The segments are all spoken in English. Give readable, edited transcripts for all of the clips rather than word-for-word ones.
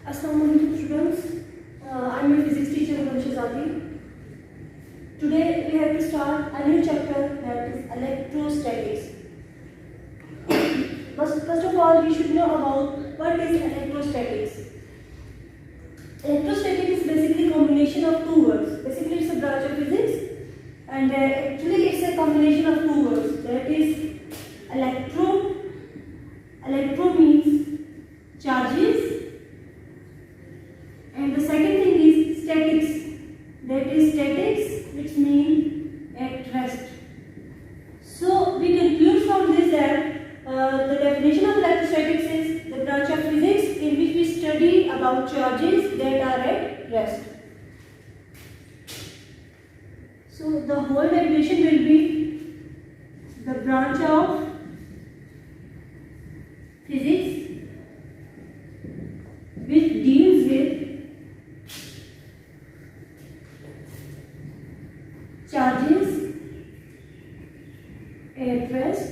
Assalamualaikum students. I'm your physics teacher Gulshan Shahzadi. Today we have to start a new chapter, that is electrostatics. First of all, we should know about what is electrostatics. Electrostatics is basically a combination of two words. Basically, it's a branch of physics, and actually it's a combination of two words. That is electro. Electro means charges. And the second thing is statics. That is statics, which means at rest. So we conclude from this that the definition of electrostatics is the branch of physics in which we study about charges that are at rest. So the whole definition will be the branch of physics which deals with charges at rest.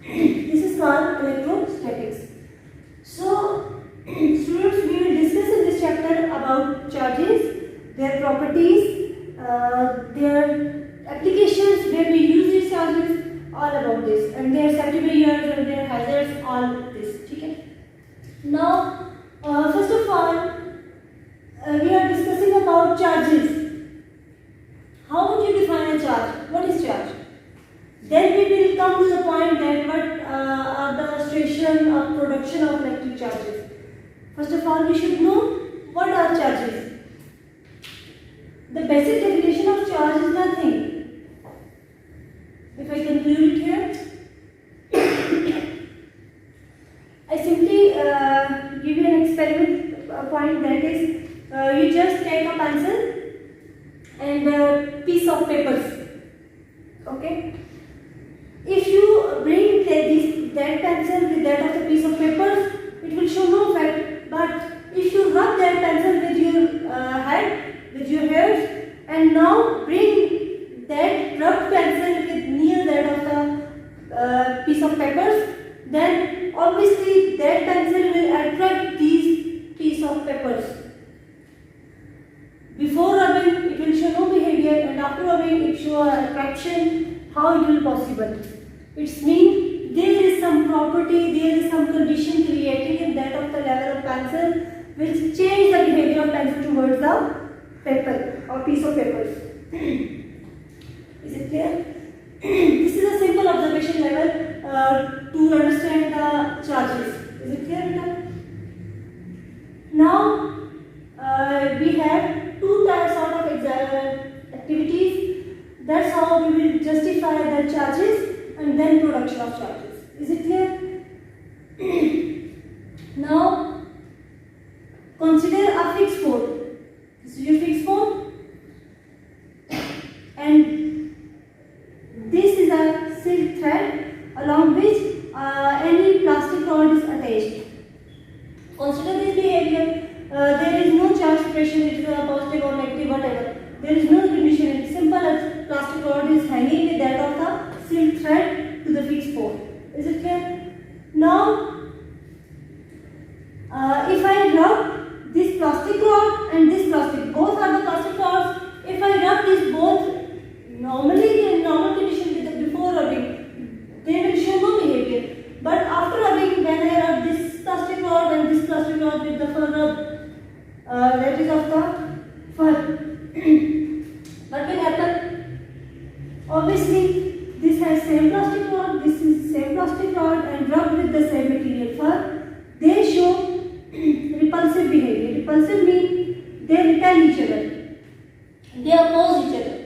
This is called electrostatics. So, students, we will discuss in this chapter about charges, their properties, their applications where we use these charges, all about this, and their safety barriers and their hazards, all this. Okay? Now, first of all, we are discussing about charges. How would you define a charge? What is charge? Then we will come to the point that what are the illustration or production of electric charges. First of all, we should know what are charges. The basic definition of charge is nothing. If I conclude it here, I simply give you an experiment point, that is, you just take a pencil and a piece of papers. Okay. If you bring that pencil with that of the piece of papers, it will show no effect. But if you rub that pencil with your head, with your hairs, and now bring that rubbed pencil with near that of the piece of papers, then obviously that pencil will attract these piece of papers. Before rubbing, it will show no behavior, and after rubbing, it show attraction. How it will possible? It means there is some property, there is some condition created in that of the level of pencil which change the behavior of pencil towards the paper or piece of papers. Is it clear? This is a simple observation level to understand the charges. Is it clear, Rita? Now we have two sort of activities. That's how we will justify the charges and then production of charges. Is it clear? Now consider a fixed pole. This is your fixed pole, and this is a silk thread along which any plastic rod is attached. Consider this behavior. There is no charge separation, it is a positive or negative, whatever. There is no condition. It is simple as plastic rod is hanging with that of the silk thread to the fixed pole. Is it clear? Now, if I rub this plastic rod and this plastic, both are the plastic rods. If I rub these both normally in normal condition with the before rubbing, they will show no behavior. But after rubbing, when I rub this plastic rod and this plastic rod with the fur rub, that is of the fur. What will happen? Obviously, this has same plastic rod, this is same plastic rod, and rubbed with the same material fur. They show repulsive behavior. Repulsive means they repel each other. They oppose each other.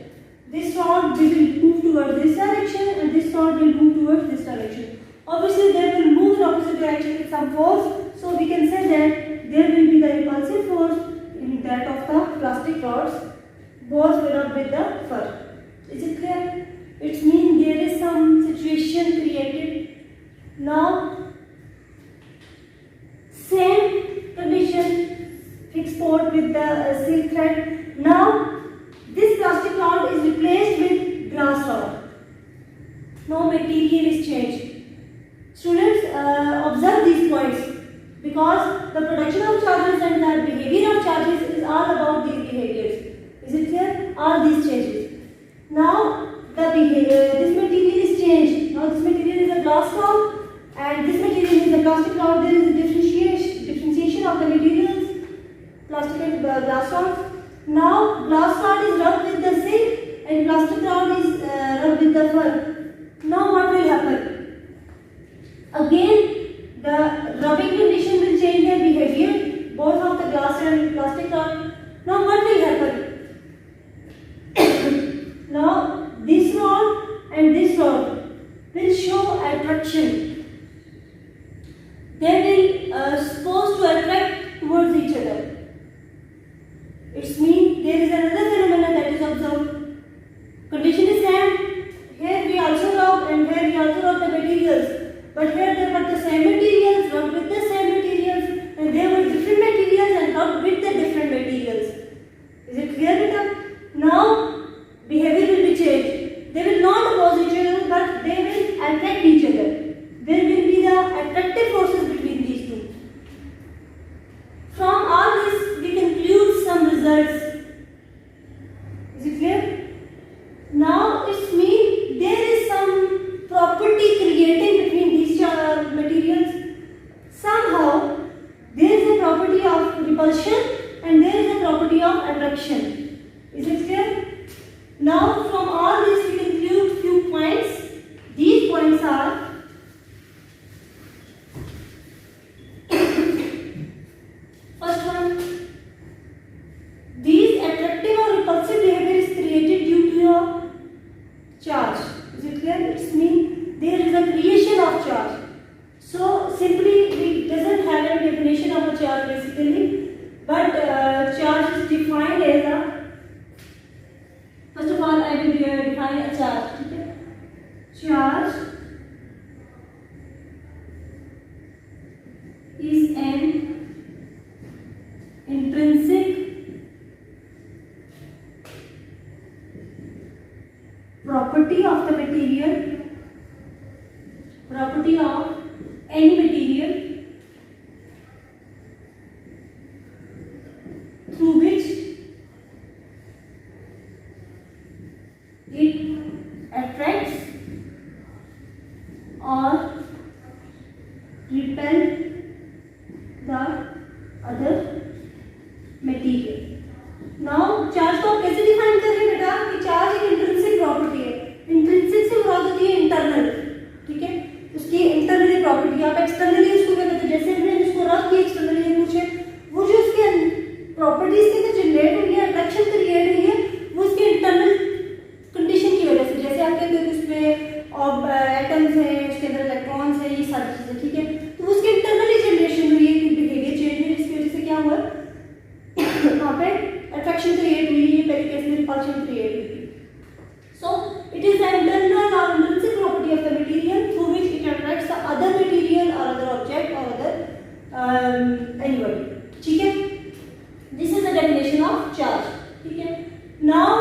This rod will move towards this direction, and this rod will move towards this direction. Obviously, they will move in opposite direction with some force. So we can say that there will be the repulsive force in that of the plastic rods. Both will rub with the fur. Is it clear? It means there is some situation created. Now, same condition, fixed port with the silk thread. Now, this plastic rod is replaced with glass rod. No material is changed. Students, observe these points. because the production of charges and the behavior of charges is all about these behaviors. Is it clear? All these changes. Now the behavior, this material is changed. Now this material is a glass rod and this material is a plastic rod. There is a differentiation of the materials, plastic and glass rod. Now glass rod is rubbed with the zinc and plastic rod is rubbed with the fur. Now what will happen? Again the rubbing condition will change their behavior, both of the glass and plastic rod. Now what will happen? Now this rod and this rod will show attraction. They will supposed to attract towards each other. It means there is another phenomenon that is observed. Condition is same. Here we also rub and here we also rub the materials. But here they were the same materials, rubbed with the same materials, and there were different materials and rubbed with the different materials. Is it clear, beta? Now behavior will be changed. They will not oppose each other, but they will attract each other. There will be the attractive forces between these two. From all this, we conclude some results. Is it clear? Now it means there is some property creating between these materials. Somehow there is a property of repulsion and there is a property of attraction. Is it clear? Now from all this we conclude few points. These points are: first one, these attractive or repulsive behavior is created due to your charge. Is it clear? It means there is a creation of charge. So simply it doesn't have a definition of a charge basically, but charge is defined as a, first of all I will define a charge. Okay? Charge is an intrinsic property of the material, property of any material through which it attracts or repels the other material. Now charge को आप कैसे define कर रहे हैं बेटा? कि charge एक intrinsic property है. इंट्रिंसिक से मुराद होती है इंटरनल. ठीक है, उसकी इंटरनली प्रॉपर्टी. आप एक्सटर्नली उसको क्या कहते हैं? जैसे हमने इसको रख किया एक्सटर्नली कुछ है, वो जो उसके प्रॉपर्टीज से जनरेट हुई है, अट्रैक्शन क्रिएट हुई है, वो उसके इंटरनल कंडीशन की वजह से. जैसे आप कहते हो कि उसमें एटम्स हैं, उसके अंदर इलेक्ट्रॉन्स हैं, ये सारी चीजें. ठीक है, तो उसके इंटरनली जनरेशन हुई है, बिहेवियर चेंज हुई, जिसकी वजह से क्या हुआ? वहाँ पे attraction create हुई है, पहले केस में repulsion create हुई थी. So it is the internal or intrinsic property of the material through which it attracts the other material or other object or other anybody. ठीक है? This is the definition of charge. ठीक है? Now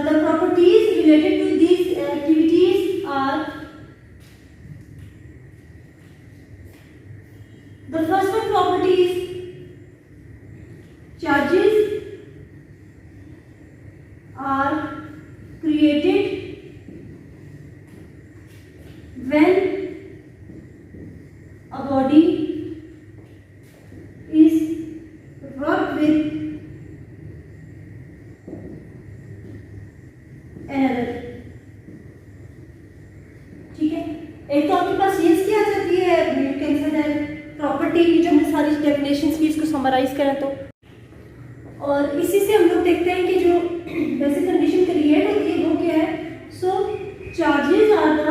the properties related to these activities are: the first one property is charges are created when a body is rubbed with another. ठीक है, एक तो आपके पास ये क्या आ जाती है, you can say that property की जो हमने सारी डेफिनेशंस की इसको समराइज करें तो, और इसी से हम लोग देखते हैं कि जो बेसिक कंडीशन क्रिएट होती है वो क्या है. So charges are the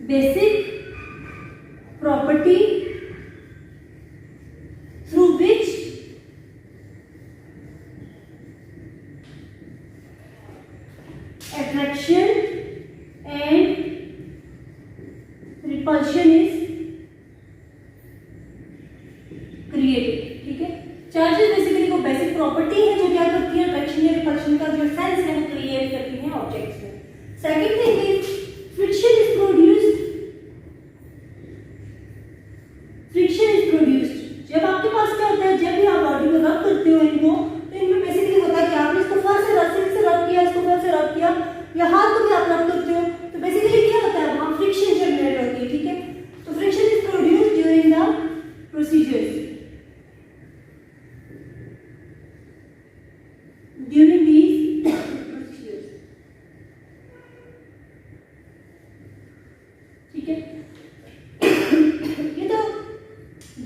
basic property through which attraction and repulsion is created. ठीक है, चार्जेस बेसिकली वो बेसिक प्रॉपर्टी है जो क्या करती है, अट्रैक्शन या रिपल्शन का जो सेंस है वो क्रिएट करती है ऑब्जेक्ट्स में. Second thing is friction is produced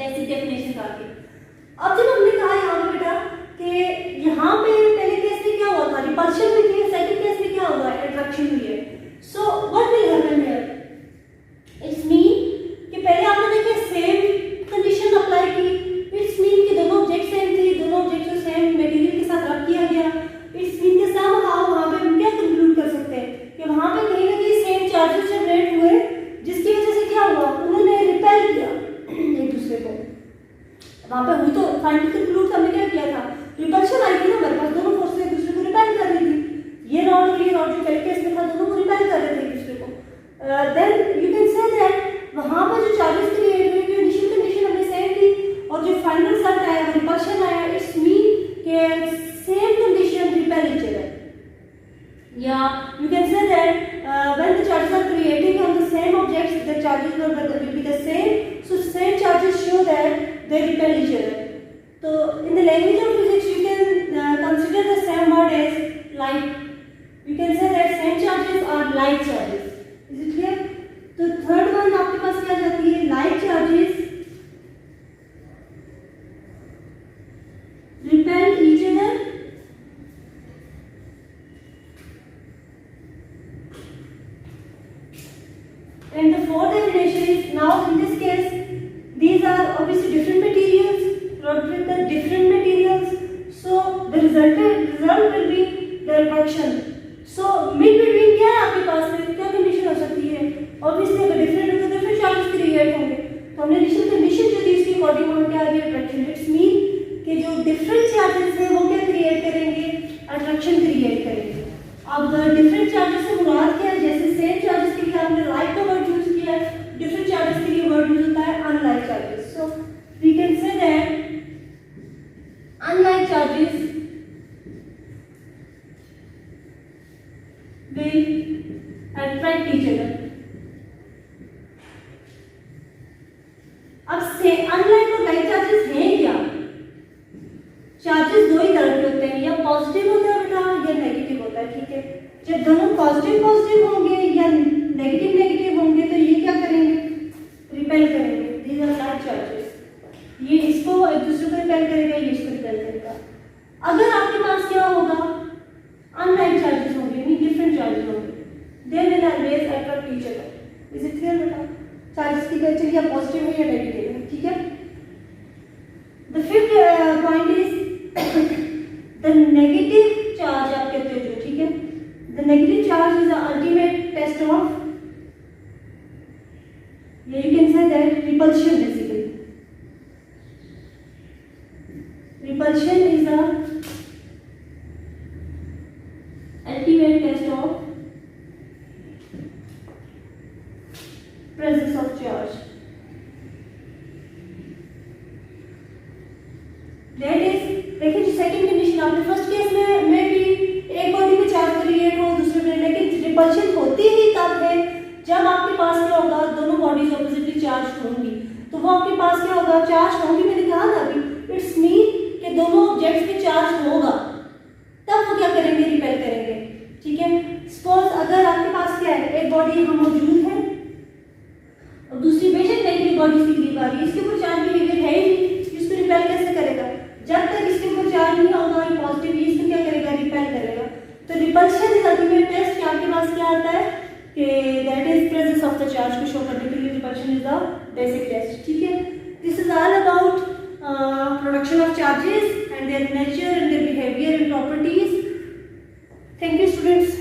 ऐसी डेफिनेशन आ गई। अब जब हमने कहा यहाँ पे बेटा कि यहाँ पे पहले केस में क्या हुआ था, रिपल्शन हुई थी, सेकंड केस में क्या हुआ है, अट्रैक्शन हुई है। So what will happen here, it's mean कि पहले आपने देखे सेम कंडीशन अप्लाई की, इट्स मीन कि दोनों ऑब्जेक्ट सेम थी, दोनों ऑब्जेक्ट को सेम मटेरियल के साथ रब किया गया। इट्स मीन कि समहाउ वहाँ पे हम क्या कंक्लूड कर सकते हैं कि वहाँ पे कहीं ना कहीं सेम चार्जेस जनरेट हुए, जिसकी वजह से क्या हुआ, उन्होंने रिपेल किया एक दूसरे को। वहाँ पे हुई तो फाइनल कंक्लूड हमने क्या किया था, रिपल्शन आई थी ना हमारे पास, दोनों फोर्स एक दूसरे को रिपेल कर रही थी। ये रॉड और ये रॉड जो पहले केस में था, दोनों को रिपेल कर रहे थे एक दूसरे को। Then you can say that वहाँ पर जो चार्जेस क्रिएट हुए, जो इनिशियल कंडीशन हमने सेम थी और जो फाइनल रिजल्ट आया वो रिपल्शन आया, इट्स मीन के same condition repel each other. या you can say that when the charges are creating on the same objects, the charges will be the same. So same charges show that they repel each other. So in the language of physics, you can consider the same word as like. You can say that same charges are like charges. Is it clear? तो third one आपके पास क्या जाती है, like charges repel each other. And the fourth definition is, now in this case, these are obviously different materials, rubbed with the different materials, so the result will be the reaction. So mid between क्या है आपके पास में, क्या condition हो सकती है, obviously अगर different है तो different charges क्रिएट होंगे। तो हमने initial condition जो दी इसकी अकॉर्डिंग हम क्या आ गया, attraction. It's mean कि जो different charges हैं वो क्या क्रिएट करेंगे, attraction क्रिएट करेंगे। अब डिफरेंट चार्जेस से मुराद क्या है, जैसे सेम चार्जेस के लिए आपने लाइक का वर्ड यूज किया है, डिफरेंट चार्जेस के लिए वर्ड यूज होता है unlike charges. So we can say that unlike charges will attract each other. अब से अनलाइक और लाइक चार्जेस हैं क्या, चार्जेस दो ही तरह के होते हैं, या पॉजिटिव होता है बेटा या नेगेटिव होता है, ठीक है। जब दोनों पॉजिटिव पॉजिटिव होंगे या नेगेटिव नेगेटिव होंगे तो ये क्या करेंगे, रिपेल करेंगे। दीज आर लाइक चार्जेस, ये इसको एक दूसरे को रिपेल करेगा, ये इसको रिपेल करेगा। अगर आपके पास क्या होगा, अनलाइक चार्जेस होंगे, यानी डिफरेंट चार्जेस होंगे, they will always attract each other. Is it clear बेटा, चार्जेस की वैल्यू या पॉजिटिव है या नेगेटिव है, ठीक है। The fifth point is the negative charge आप कहते हो जो, ठीक है, the negative charge is the ultimate test of, yeah, you can say that repulsion basically. Repulsion is the ultimate test of presence of charge. That is, देखिए जो second condition आपने first case में भी एक बॉडी में charge create हो दूसरे में, लेकिन रिपल्शन होती ही तब है जब आपके पास क्या होगा, दोनों बॉडीज ऑपोजिटली चार्ज होंगी। तो वो आपके पास क्या होगा, चार्ज होंगी, मैंने कहा ना अभी, इट्स मीन कि दोनों ऑब्जेक्ट्स पे चार्ज होगा, तब वो क्या करेंगे, रिपेल करेंगे, ठीक है। सपोज अगर आपके पास क्या है, एक बॉडी यहाँ मौजूद है और दूसरी बेशक नेगेटिव बॉडी से करीब आ रही है, इसके ऊपर चार्ज बिहेवियर है ही नहीं, इसको रिपेल कैसे करेगा, जब तक इसके ऊपर चार्ज नहीं होगा पॉजिटिव, इसको क्या करेगा, रिपेल करेगा। तो रिपल्शन इज अल्टीमेट टेस्ट, आपके पास क्या आता है कि that is presence of the charge को शो करने के लिए repulsion is the basic test, ठीक है। This is all about production of charges and their nature and their behaviour and properties. Thank you students.